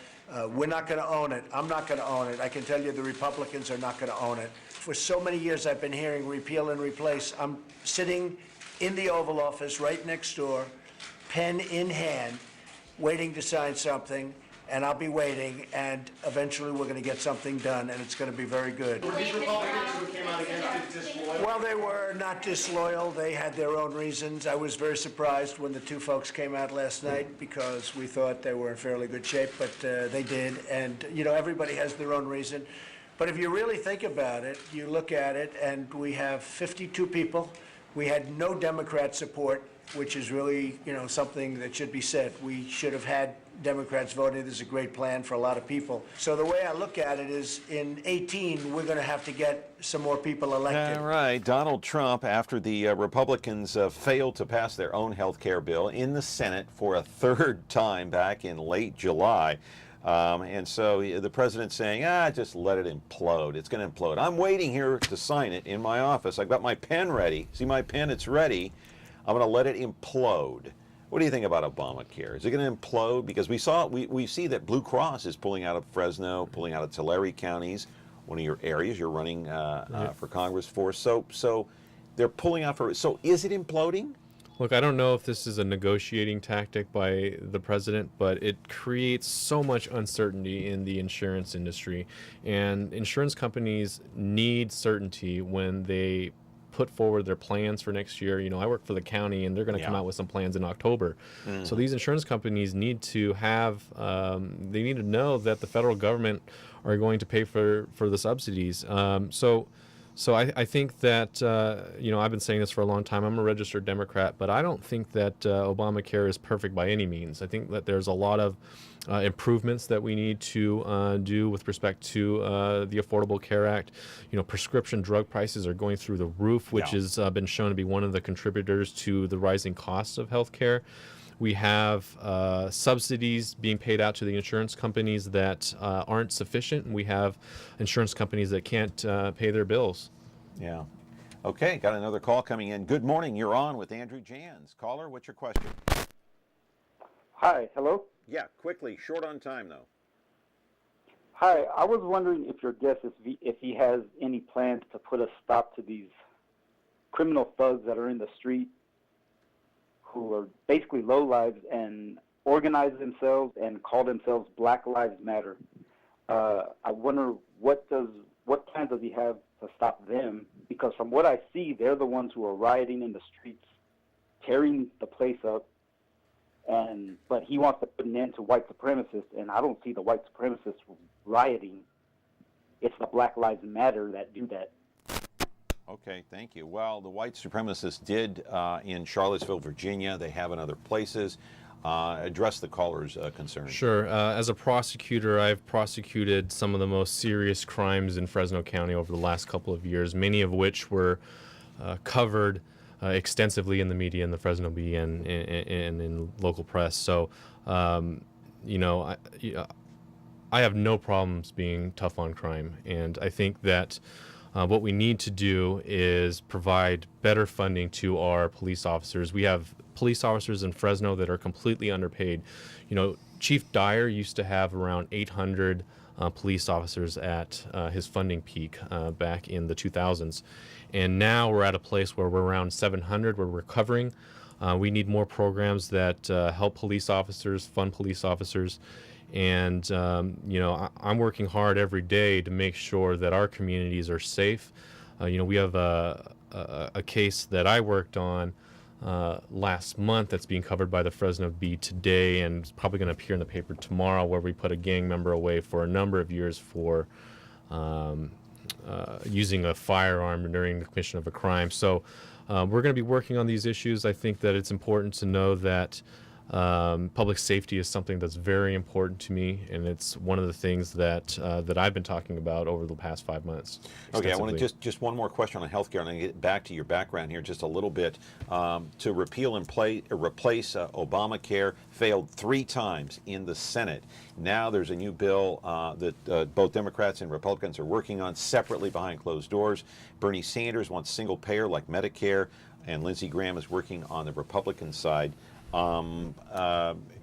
We're not going to own it. I'm not going to own it. I can tell you the Republicans are not going to own it. For so many years I've been hearing repeal and replace. I'm sitting in the Oval Office right next door, pen in hand, waiting to sign something, and I'll be waiting, and eventually we're going to get something done, and it's going to be very good. Were these Republicans who came out against it disloyal? Well, they were not disloyal. They had their own reasons. I was very surprised when the two folks came out last night because we thought they were in fairly good shape, but they did. And, everybody has their own reason. But if you really think about it, you look at it, and we have 52 people. We had no Democrat support, which is really, something that should be said. We should have had Democrats voting. This is a great plan for a lot of people. So the way I look at it is, in 18, we're going to have to get some more people elected. All right. Donald Trump, after the Republicans failed to pass their own health care bill in the Senate for a third time back in late July. And so the president's saying, just let it implode. It's going to implode. I'm waiting here to sign it in my office. I've got my pen ready. See my pen? It's ready. I'm going to let it implode. What do you think about Obamacare? Is it going to implode? Because we see that Blue Cross is pulling out of Fresno, pulling out of Tulare counties, one of your areas you're running for Congress for. So they're pulling out for. So is it imploding? Look, I don't know if this is a negotiating tactic by the president, but it creates so much uncertainty in the insurance industry. And insurance companies need certainty when they put forward their plans for next year. I work for the county, and they're going to come out with some plans in October. So these insurance companies need to have, they need to know that the federal government are going to pay for the subsidies. So I think that, I've been saying this for a long time. I'm a registered Democrat, but I don't think that Obamacare is perfect by any means. I think that there's a lot of improvements that we need to do with respect to the Affordable Care Act. Prescription drug prices are going through the roof, which has been shown to be one of the contributors to the rising costs of health care. We have subsidies being paid out to the insurance companies that aren't sufficient. We have insurance companies that can't pay their bills. Yeah. Okay, got another call coming in. Good morning. You're on with Andrew Janz. Caller, what's your question? Hi, hello? Yeah, quickly, short on time, though. Hi, I was wondering if your guest is if he has any plans to put a stop to these criminal thugs that are in the street who are basically lowlives and organize themselves and call themselves Black Lives Matter. I wonder what plans does he have to stop them? Because from what I see, they're the ones who are rioting in the streets, tearing the place up. But he wants to put an end to white supremacists, and I don't see the white supremacists rioting. It's the Black Lives Matter that do that. Okay, thank you. Well, the white supremacists did in Charlottesville, Virginia. They have in other places. Address the caller's concerns. Sure. As a prosecutor, I've prosecuted some of the most serious crimes in Fresno County over the last couple of years, many of which were covered extensively in the media, in the Fresno Bee, and in local press. So, I have no problems being tough on crime, and I think that what we need to do is provide better funding to our police officers. We have police officers in Fresno that are completely underpaid. You know, Chief Dyer used to have around 800 police officers at his funding peak back in the 2000s. And now we're at a place where we're around 700. We're recovering. We need more programs that help police officers, fund police officers. And, you know, I'm working hard every day to make sure that our communities are safe. You know, we have a case that I worked on last month that's being covered by the Fresno Bee today, and it's probably going to appear in the paper tomorrow, where we put a gang member away for a number of years for using a firearm during the commission of a crime. So we're going to be working on these issues. I think that it's important to know that public safety is something that's very important to me, and it's one of the things that that I've been talking about over the past 5 months. Okay, I want to just one more question on healthcare, and I get back to your background here just a little bit. To repeal and replace Obamacare failed 3 times in the Senate. Now there's a new bill that both Democrats and Republicans are working on separately behind closed doors. Bernie Sanders wants single payer like Medicare, and Lindsey Graham is working on the Republican side.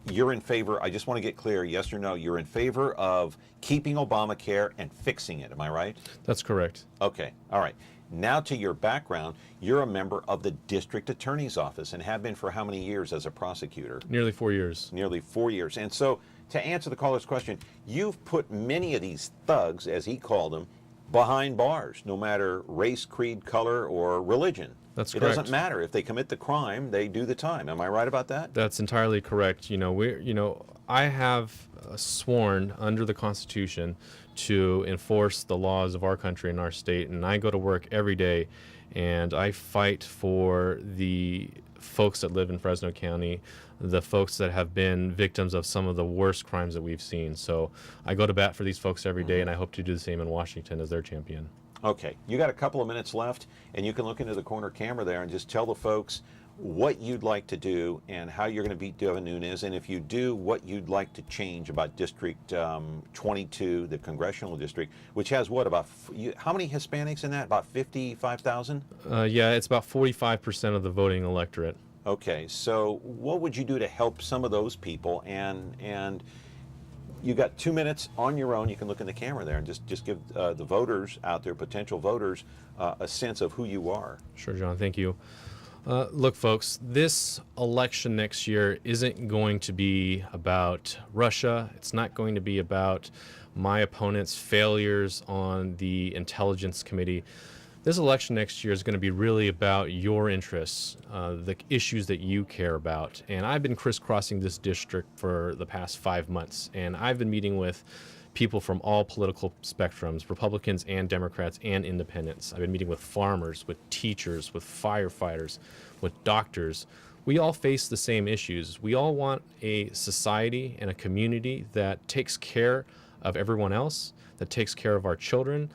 You're in favor, I just want to get clear, yes or no, you're in favor of keeping Obamacare and fixing it, am I right? That's correct. Okay, all right. Now to your background, you're a member of the District Attorney's Office and have been for how many years as a prosecutor? Nearly 4 years. Nearly 4 years. And so, to answer the caller's question, you've put many of these thugs, as he called them, behind bars, no matter race, creed, color, or religion. That's correct. It doesn't matter. If they commit the crime, they do the time. Am I right about that? That's entirely correct. You know, I have sworn under the Constitution to enforce the laws of our country and our state, and I go to work every day, and I fight for the folks that live in Fresno County, the folks that have been victims of some of the worst crimes that we've seen. So I go to bat for these folks every day, and I hope to do the same in Washington as their champion. Okay, you got a couple of minutes left, and you can look into the corner camera there and just tell the folks what you'd like to do and how you're going to beat Devin Nunes, and if you do, what you'd like to change about District 22, the congressional district, which has what, about, how many Hispanics in that? About 55,000? Yeah, it's about 45% of the voting electorate. Okay, so what would you do to help some of those people? And you got 2 minutes on your own. You can look in the camera there and just give the voters out there, potential voters, a sense of who you are. Sure, John. Thank you. Look, folks, this election next year isn't going to be about Russia. It's not going to be about my opponent's failures on the Intelligence Committee. This election next year is going to be really about your interests, the issues that you care about. And I've been crisscrossing this district for the past 5 months, and I've been meeting with people from all political spectrums, Republicans and Democrats and independents. I've been meeting with farmers, with teachers, with firefighters, with doctors. We all face the same issues. We all want a society and a community that takes care of everyone else, that takes care of our children.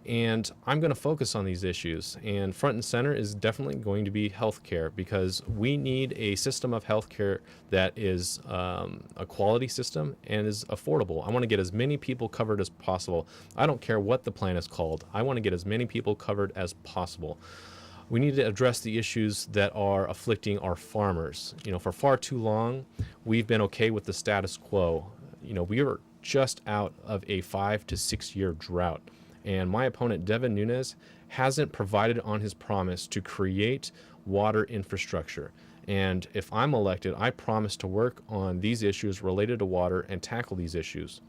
And I'm going to focus on these issues. And front and center is definitely going to be healthcare, because we need a system of healthcare that is a quality system and is affordable. I want to get as many people covered as possible. I don't care what the plan is called. I want to get as many people covered as possible. We need to address the issues that are afflicting our farmers. You know, for far too long, we've been okay with the status quo. You know, we were just out of a 5 to 6 year drought. And my opponent, Devin Nunes, hasn't provided on his promise to create water infrastructure. And if I'm elected, I promise to work on these issues related to water and tackle these issues.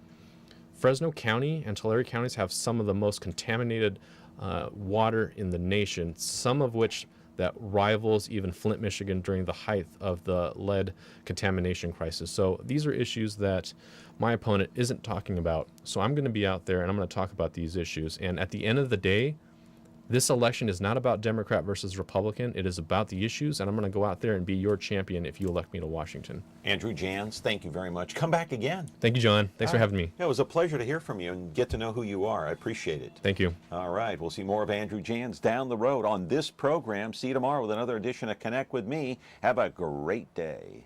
Fresno County and Tulare counties have some of the most contaminated water in the nation, some of which that rivals even Flint, Michigan during the height of the lead contamination crisis. So these are issues that my opponent isn't talking about. So I'm going to be out there and I'm going to talk about these issues. And at the end of the day, this election is not about Democrat versus Republican. It is about the issues, and I'm going to go out there and be your champion if you elect me to Washington. Andrew Janz, thank you very much. Come back again. Thank you, John. Thanks for having me. Yeah, it was a pleasure to hear from you and get to know who you are. I appreciate it. Thank you. All right. We'll see more of Andrew Janz down the road on this program. See you tomorrow with another edition of Connect with Me. Have a great day.